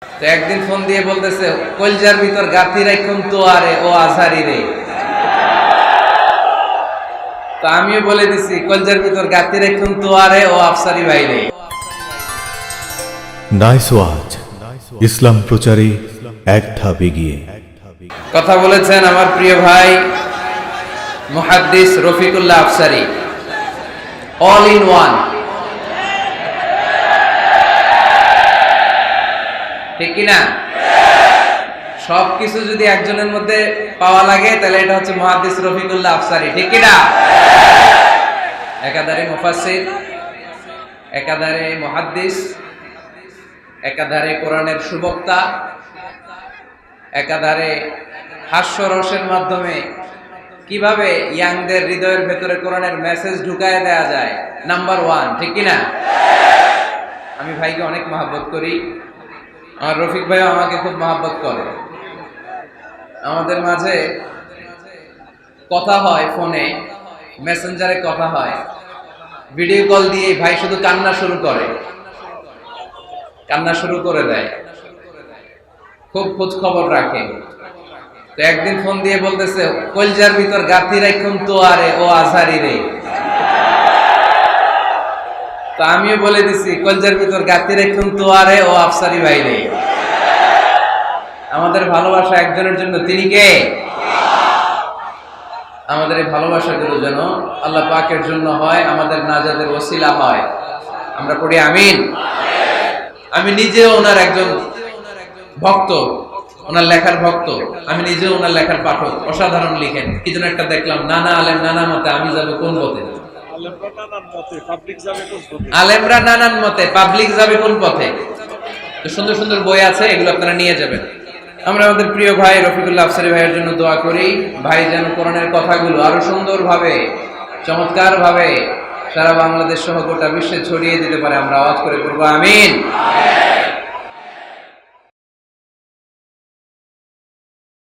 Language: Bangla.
তো একদিন ফোন দিয়ে বলতেছে, কলজার ভিতর গাতি রাখুন তো আরে ও আজহারি রে। তো আমিও বলে দিছি, কলজার ভিতর গাতি রাখুন তো আরে ও আফসারি ভাই রে। নাইস ওয়াচ, ইসলাম প্রচারে এক ধাপ এগিয়ে। কথা বলেছেন আমার প্রিয় ভাই মুহাদ্দিস Rafiqullah Afsari, all in one. ঠিক কিনা? সবকিছু যদি একজনের মধ্যে পাওয়া লাগে তাহলে এটা হচ্ছে মুহাদ্দিস রফিকুল্লাহ আফসারি। ঠিক কিনা? একাধারে মুফাসসির, একাধারে মুহাদ্দিস, একাধারে কোরআনের সুবক্তা, একাধারে হাস্যরসের মাধ্যমে কিভাবে ইয়াংদের হৃদয়ের ভেতরে কোরআনের মেসেজ ঢুকায় দেয়া যায়, নাম্বার ওয়ান। ঠিক কিনা? আমি ভাইকে অনেক মহব্বত করি, আমার রফিক ভাইও আমাকে খুব মহব্বত করে। আমাদের মাঝে কথা হয়, ফোনে মেসেঞ্জারে কথা হয়, ভিডিও কল দিয়ে ভাই শুধু কান্না শুরু করে দেয়, খুব খোঁজ খবর রাখে। তো একদিন ফোন দিয়ে বলতেছে, কলজার ভিতর গাতি রাখুন তো আরে ও আজহারি রে। তো আমিও বলে দিছি, কলজার ভিতর গাতি রাখুন তো আরে ও আফসারি ভাই রে। আমাদের ভালোবাসা একজনের জন্য, তিনি কে? আমাদের এই ভালোবাসাগুলো যেন আল্লাহ পাকের জন্য হয়, আমাদের নাজাতের ওসিলা হয়। আমরা পড়ি আমিন। আমি নিজেও ওনার একজন ভক্ত, ওনার লেখার ভক্ত। আমি নিজেও ওনার লেখার পাঠক। অসাধারণ লিখেন। কি যেন একটা দেখলাম, নানা আলেম নানা মতে, আমি যাবো কোন পথে? আলেমরা নানান মতে, পাবলিক যাবে কোন পথে? তো সুন্দর সুন্দর বই আছে, এগুলো আপনারা নিয়ে যাবেন। আমরা আমাদের প্রিয় ভাই রফিকুল্লাহ আফসারি ভাইয়ের জন্য দোয়া করি, ভাই যেন কোরআনের কথাগুলো আরো সুন্দরভাবে, চমৎকারভাবে সারা বাংলাদেশ সহ গোটা বিশ্বে ছড়িয়ে দিতে পারে। আমরা আওয়াজ করে পড়বো আমিন।